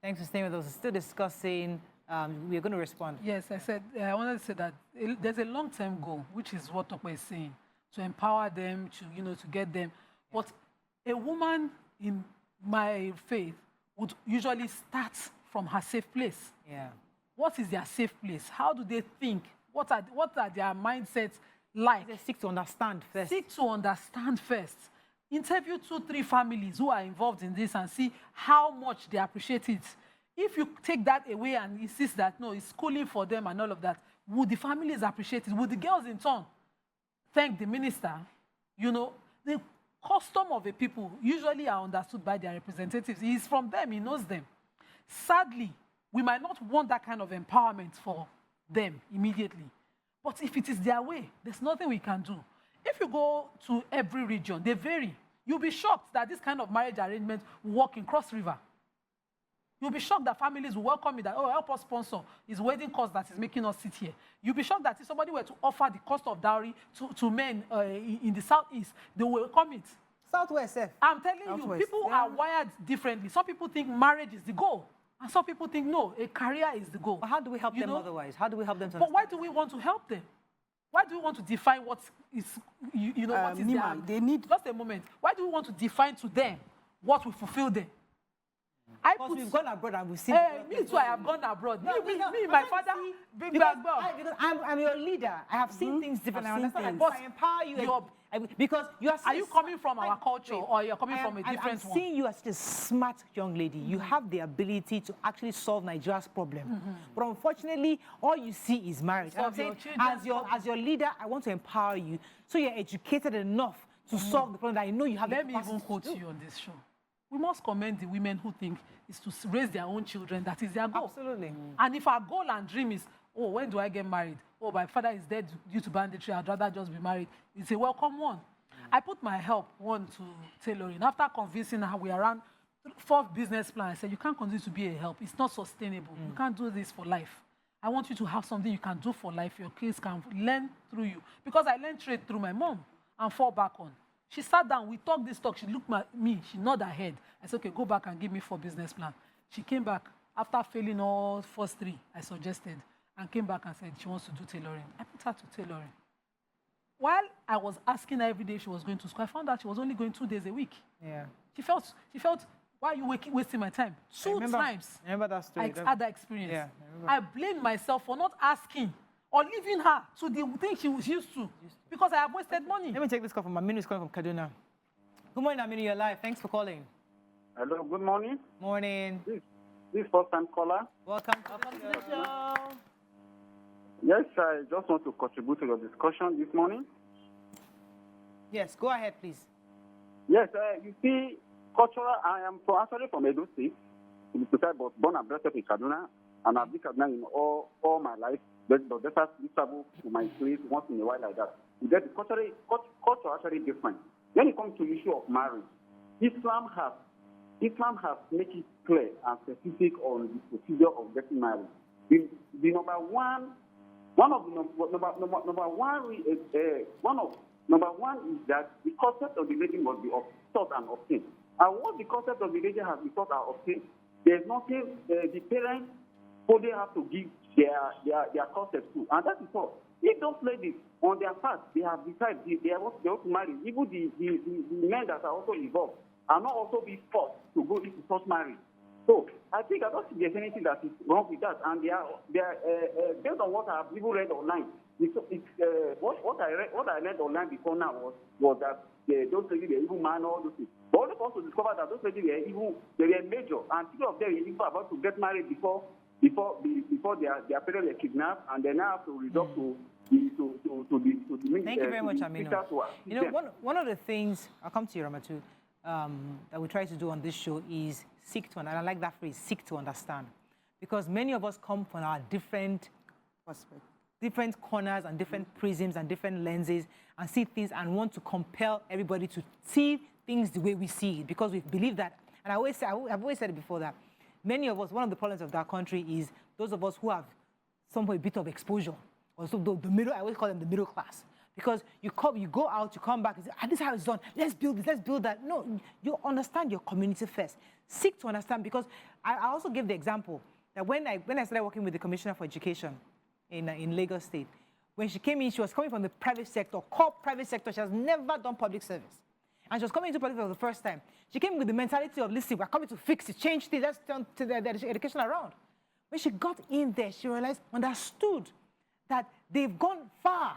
Thanks for staying with us. We're still discussing. We're going to respond. Yes, I wanted to say that there's a long-term goal, which is what Tokwe is saying, to empower them, to get them. But a woman in my faith would usually start from her safe place. Yeah. What is their safe place? How do they think? What are their mindsets like? They seek to understand first. Seek to understand first. Interview 2-3 families who are involved in this and see how much they appreciate it. If you take that away and insist that, no, it's schooling for them and all of that, would the families appreciate it? Would the girls in turn thank the minister? The custom of the people usually are understood by their representatives. He is from them, he knows them. Sadly, we might not want that kind of empowerment for them immediately. But if it is their way, there's nothing we can do. If you go to every region, they vary. You'll be shocked that this kind of marriage arrangement will work in Cross River. You'll be shocked that families will welcome me that, oh, help us sponsor his wedding cost that is making us sit here. You'll be shocked that if somebody were to offer the cost of dowry to men in the southeast, they will welcome it. Southwest, sir. I'm telling you, people are wired differently. Some people think marriage is the goal. And some people think, no, a career is the goal. But how do we help them otherwise? How do we help them to But why do we want to help them? Why do we want to define what is, what is Nima, they need... Just a moment. Why do we want to define to them what will fulfill them? Because we've gone abroad and we've seen... me too, I have gone abroad. No, me, my father, because I'm your leader. I have seen things different. I understand. But I empower you. Because you are... Are you coming from our culture or you're coming from a different one? I'm seeing you as a smart young lady. You have the ability to actually solve Nigeria's problem. But unfortunately, all you see is marriage. And I'm saying, as your leader, I want to empower you so you're educated enough to solve the problem that I know you have. Let me even quote you on this show. We must commend the women who think is to raise their own children. That is their goal. Absolutely. And if our goal and dream is, oh, when do I get married? Oh, my father is dead due to banditry. I'd rather just be married. It's a welcome one. I put my help to tailoring. After convincing her, we around 4th business plan. I said, you can't continue to be a help. It's not sustainable. You can't do this for life. I want you to have something you can do for life. Your kids can learn through you. Because I learned trade through my mom and fall back on. She sat down, we talked this talk, she looked at me, she nodded her head. I said, okay, go back and give me 4 business plan. She came back, after failing all first 3, I suggested, and came back and said she wants to do tailoring. I put her to tailoring. While I was asking her every day she was going to school, I found out she was only going 2 days a week. Yeah. She felt, why are you wasting my time? 2 times. Remember that story? I had that experience. Yeah, I blamed myself for not asking or leaving her to the thing she was used to because I have wasted money. Let me take this call from Aminu. He's calling from Kaduna. Good morning, Aminu. You're live. Thanks for calling. Hello, good morning. Morning. This first-time caller. Welcome to the show. Yes, I just want to contribute to your discussion this morning. Yes, go ahead, please. Yes, you see, cultural, I am actually from Edo State, to be precise, but born and brought up in Kaduna, and I've been Kaduna in all my life. But that's how we travel to my place once in a while like that. You get the culture actually different. When it comes to the issue of marriage, Islam has made it clear and specific on the procedure of getting married. The number one is that the concept of the wedding must be sought and obtained. And what the concept of the wedding has been sought and obtained, there's nothing the parents they have to give their concept to, and that is all. If those ladies on their part they have decided they want to marry, even the men that are also involved are not also be forced to go into such marriage. So I think I don't think there's anything that is wrong with that, and they are based on what I have even read online. What I read online before now was that those ladies were even man all those things. But only also discovered that those ladies were major, and 2 of them were even about to get married before their parents were kidnapped, and they now have to resort to the Thank you very much, Aminu. One of the things, I'll come to you, Ramatu, that we try to do on this show is seek to, and I like that phrase, seek to understand. Because many of us come from our different corners and different prisms and different lenses and see things and want to compel everybody to see things the way we see it, because we believe that, and I've always said it before that, many of us, one of the problems of that country is those of us who have a bit of exposure, or so the middle, I always call them the middle class. Because you go out, you come back, and say, this is how it's done, let's build this, let's build that. No, you understand your community first. Seek to understand, because I also give the example that when I started working with the Commissioner for Education in Lagos State, when she came in, she was coming from the private sector, core private sector. She has never done public service. And she was coming into public for the first time. She came with the mentality of, listen, we're coming to fix it, change things, let's turn to the education around. When she got in there, she realized, understood that they've gone far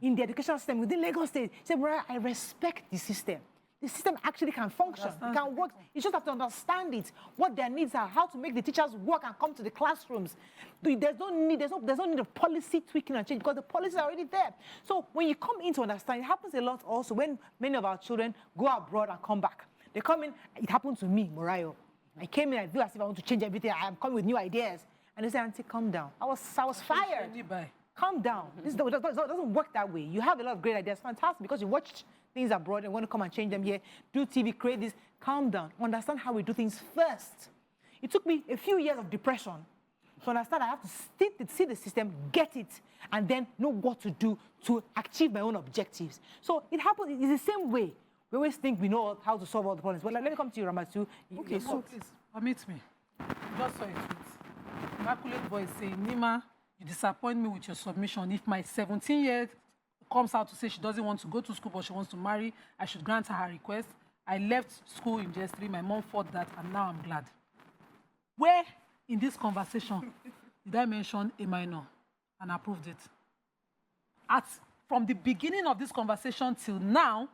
in the educational system within Lagos State. She said, Mariah, I respect the system. The system actually can function, it can work. You just have to understand it, what their needs are, how to make the teachers work and come to the classrooms. There's no need of policy tweaking and change because the policies are already there. So when you come in to understand, it happens a lot also when many of our children go abroad and come back. They come in, it happened to me, Mariah. I came in, I feel as if I want to change everything. I'm coming with new ideas. And they say, Auntie, calm down. I was fired. Calm down. This doesn't work that way. You have a lot of great ideas. Fantastic, because you watched things abroad and want to come and change them here. Do TV, create this. Calm down. Understand how we do things first. It took me a few years of depression to understand I have to see the system, get it, and then know what to do to achieve my own objectives. So it happens. It's the same way. We always think we know how to solve all the problems. But let me come to you, Ramatu. Okay, so please, permit me. Just saw a tweet. Immaculate Voice saying, Nima, you disappoint me with your submission. If my 17-year-old comes out to say she doesn't want to go to school but she wants to marry, I should grant her request. I left school in JS3. My mom fought that, and now I'm glad. Where in this conversation did I mention a minor and approved it? From the beginning of this conversation till now,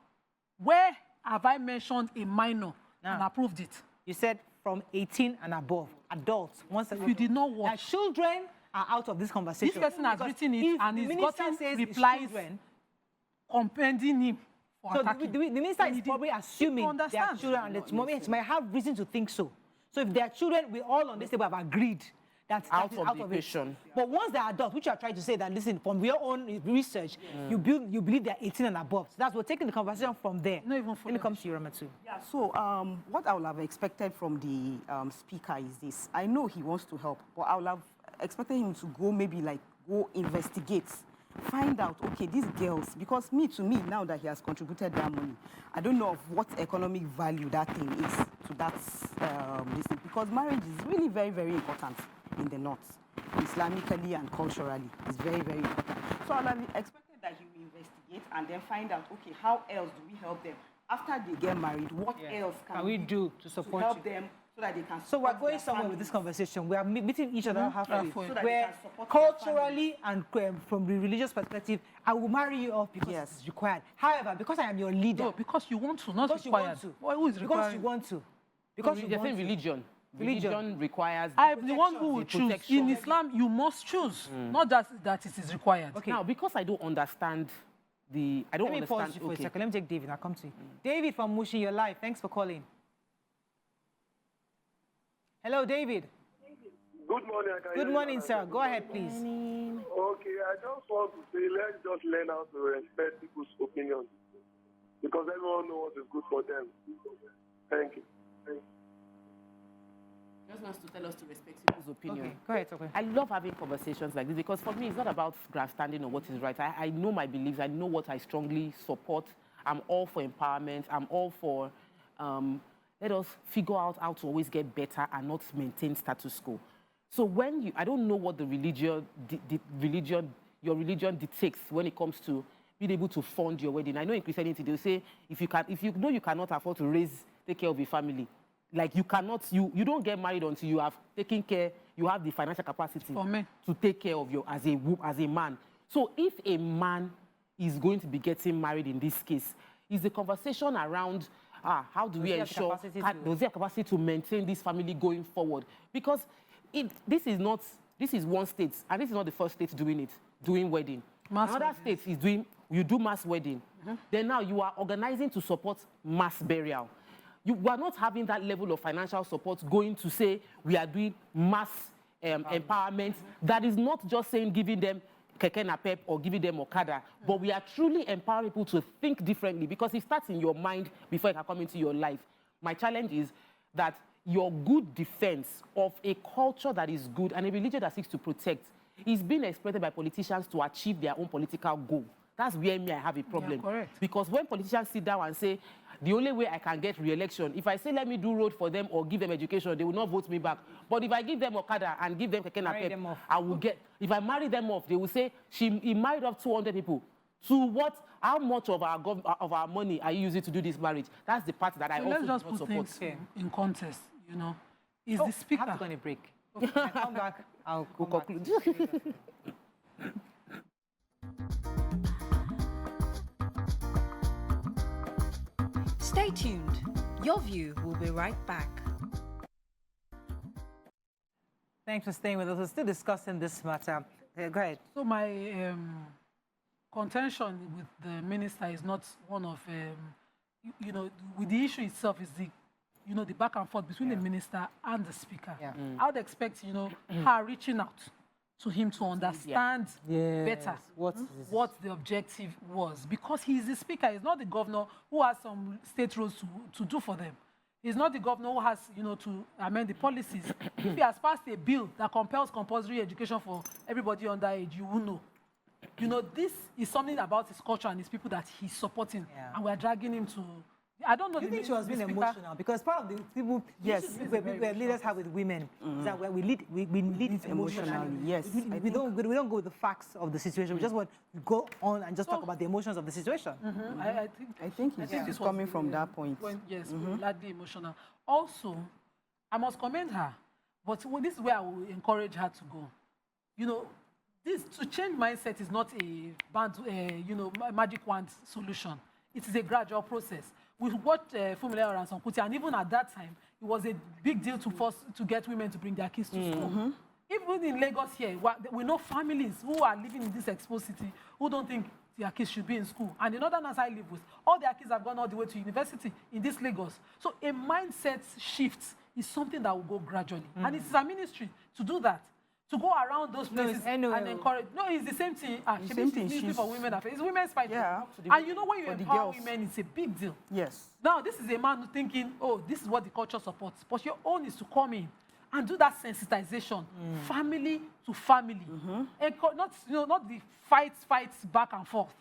where have I mentioned a minor and approved it? You said from 18 and above, adults. Once you did not watch. Children are out of this conversation. This person has written it and he's gotten replies compending him for attacking. The minister is probably assuming they are children, and the mommy might have reason to think so. So if they are children, we all on this table have agreed that's out of the equation. But once they are adults, which you are trying to say that, listen, from your own research, you believe they are 18 and above. So that's we're taking the conversation from there. Not even when it comes to you, Ramatu. Yeah, so what I would have expected from the speaker is this. I know he wants to help, but I would have expected him to go investigate, find out, okay, these girls, because to me, now that he has contributed that money, I don't know of what economic value that thing is to that this thing, because marriage is really very, very important in the North, Islamically and culturally. It's very, very important. So I have expected that he will investigate and then find out, okay, how else do we help them? After they get married, what else can we do to support help them so that they can support. So we're going somewhere with this conversation. We are meeting each other halfway. So that where culturally and from the religious perspective, I will marry you off because it's required. However, because I am your leader. No, because you want to, not because required. You want to. Well, who is required? Because you want to. Because you want to. Religion. Religion requires. I'm the one who will choose. In Islam, you must choose, not that it is required. Okay. Now, because I don't understand the, I don't understand. Let me pause you for a second. Let me take David. I'll come to you. David from Mushin, you're live. Thanks for calling. Hello, David. Good morning. Good morning, sir. Go ahead, please. Okay, I just want to say, let's just learn how to respect people's opinions, because everyone knows what is good for them. Thank you. Just wants to tell us to respect people's opinion. Okay, go ahead. Okay. I love having conversations like this because for me, it's not about grandstanding or what is right. I know my beliefs. I know what I strongly support. I'm all for empowerment. I'm all for let us figure out how to always get better and not maintain status quo. So when I don't know what the your religion dictates when it comes to being able to fund your wedding. I know in Christianity they'll say if you know you cannot afford to take care of a family, like you don't get married until you have taken care, you have the financial capacity to take care of as a man. So if a man is going to be getting married in this case, is the conversation around how do we ensure does he have capacity to maintain this family going forward? Because this is one state, and this is not the first state doing wedding. Another state is you do mass wedding. Then now you are organizing to support mass burial. You are not having that level of financial support going to say we are doing mass empowerment. That is not just saying giving them keke napep or giving them okada, but we are truly empowering people to think differently because it starts in your mind before it can come into your life. My challenge is that your good defense of a culture that is good and a religion that seeks to protect is being exploited by politicians to achieve their own political goal. That's where me I have a problem. correct. Because when politicians sit down and say, the only way I can get re-election, if I say let me do road for them or give them education, they will not vote me back. But if I give them Okada and give them Keke Napep, I will get. If I marry them off, they will say he married up 200 people. To what? How much of our money are you using to do this marriage? That's the part that I also let's just do not put support. things in context. You know, is the speaker? I have to go on a break. Okay. I come back. I'll conclude. Stay tuned. Your View will be right back. Thanks for staying with us. We're still discussing this matter. Go ahead. So my contention with the minister is not one of, you know, with the issue itself is the, you know, the back and forth between the minister and the speaker. Yeah. I would expect, you know, her reaching out to him to understand better what the objective was. Because he is the speaker, he's not the governor who has some state rules to do for them. He's not the governor who has, you know, to amend the policies. If he has passed a bill that compels compulsory education for everybody underage, you will know. You know, this is something about his culture and his people that he's supporting, and we're dragging him to. I don't know. Do you think she was being emotional? Because part of the people, where leaders have with women, is that when we lead emotionally. Yes, we don't go with the facts of the situation. We just want to go on and just talk about the emotions of the situation. I think he's coming from that point. Yes, largely emotional. Also, I must commend her, but this is where I will encourage her to go. You know, this to change mindset is not a magic wand solution. It is a gradual process. We watched Fumile and Sonkuti, and even at that time, it was a big deal to get women to bring their kids to school. Even in Lagos here, we know families who are living in this exposed city who don't think their kids should be in school. And in Northerners I live with, all their kids have gone all the way to university in this Lagos. So a mindset shift is something that will go gradually. And it's a ministry to do that. To go around those places and encourage. No, it's the same thing. The same thing. It's for women affairs. It's women's fight. Yeah. And you know, when you empower women, it's a big deal. Yes. Now, this is a man thinking, oh, this is what the culture supports. But your own is to come in and do that sensitization, family to family. And not the fights back and forth.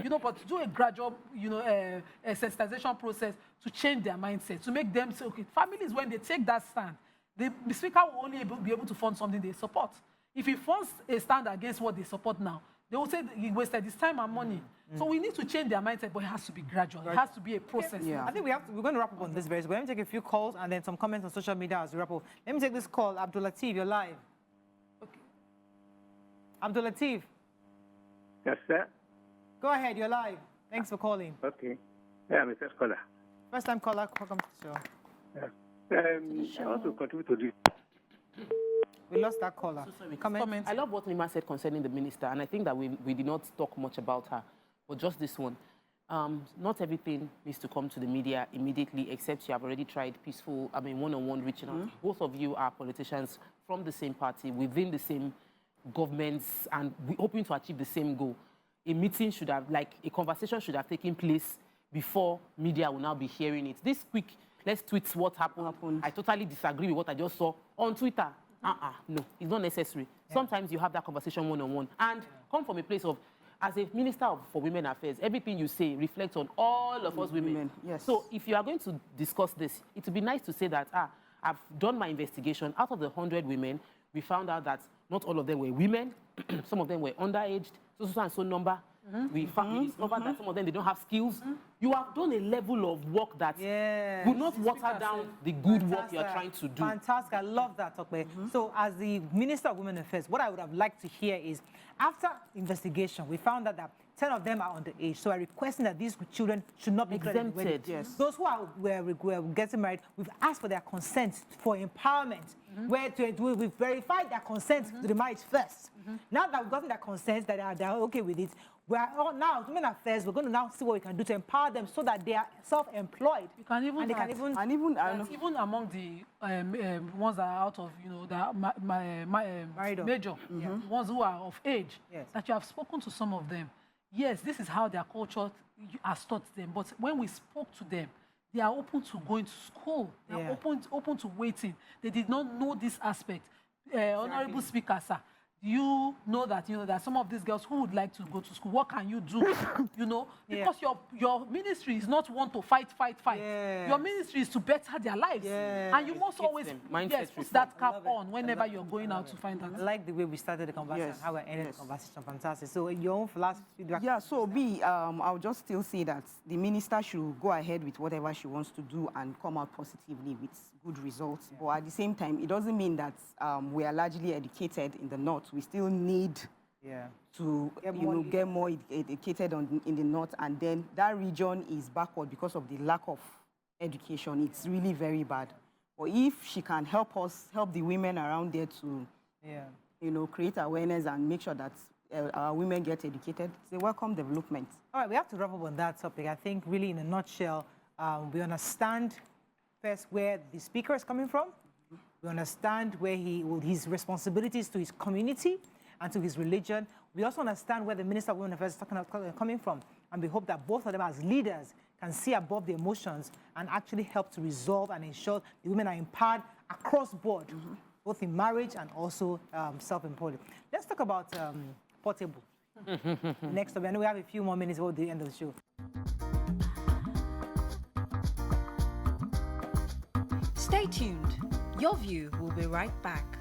You know, but to do a gradual, you know, a sensitization process to change their mindset, to make them say, okay, families, when they take that stand, the speaker will only be able to fund something they support. If he funds a stand against what they support now, they will say he wasted his time and money. So we need to change their mindset, but it has to be gradual. It has to be a process. Yeah. I think we're going to wrap up on this very soon. Let me take a few calls and then some comments on social media as we wrap up. Let me take this call. Abdul Latif, you're live. Okay. Abdul Latif. Yes, sir. Go ahead, you're live. Thanks for calling. Okay. Yeah, I'm a first caller. First time caller, welcome to the show. Yeah. I want to contribute to this. We lost that caller. So sorry. Comment. I love what Nima said concerning the minister, and I think that we did not talk much about her, but just this one. Not everything needs to come to the media immediately, except you have already tried peaceful, one-on-one reaching out. Both of you are politicians from the same party, within the same governments, and we're hoping to achieve the same goal. A meeting should have, a conversation should have taken place before media will now be hearing it. This quick, let's tweet what happened. I totally disagree with what I just saw on Twitter. No, it's not necessary. Yeah. Sometimes you have that conversation one-on-one and come from a place of, as a minister for women affairs, everything you say reflects on all of us women. Yes. So if you are going to discuss this, it would be nice to say that, I've done my investigation. Out of the 100 women, we found out that not all of them were women. Some of them were underaged, so and so number. We discovered that some of them, they don't have skills. You have done a level of work that will not water down the good work you're trying to do. Fantastic. I love that, Tokwe. So as the Minister of Women Affairs, what I would have liked to hear is, after investigation, we found out that 10 of them are underage. So I'm requesting that these children should not be exempted. Yes. Those who were getting married, we've asked for their consent for empowerment, where we've verified their consent to the marriage first. Now that we've gotten their consent, that they're okay with it, now, Women Affairs, we're going to now see what we can do to empower them so that they are self-employed. Even among the ones that are out of, major, ones who are of age, that you have spoken to some of them. Yes, this is how their culture has taught them. But when we spoke to them, they are open to going to school. They are open to waiting. They did not know this aspect. Honorable Speaker, sir, do you know that that some of these girls who would like to go to school, what can you do? Because your ministry is not one to fight. Yes. Your ministry is to better their lives, and you must always put that cap on whenever you're going out to find out. I like the way we started the conversation, how we ended the conversation. Fantastic. So your own philosophy feedback. Yeah, so I'll just still say that the minister should go ahead with whatever she wants to do and come out positively with good results. But at the same time, it doesn't mean that we are largely educated in the north. We still need to get more educated in the north, and then that region is backward because of the lack of education. It's really very bad. But if she can help the women around there to create awareness and make sure that our women get educated, it's a welcome development. All right, we have to wrap up on that topic. I think really in a nutshell, we understand first where the speaker is coming from. We understand where his responsibilities to his community and to his religion. We also understand where the Minister of Women Affairs is coming from. And we hope that both of them as leaders can see above the emotions and actually help to resolve and ensure the women are empowered across board, both in marriage and also self-employed. Let's talk about portable. Next up, I know we have a few more minutes before the end of the show. Stay tuned. Your View will be right back.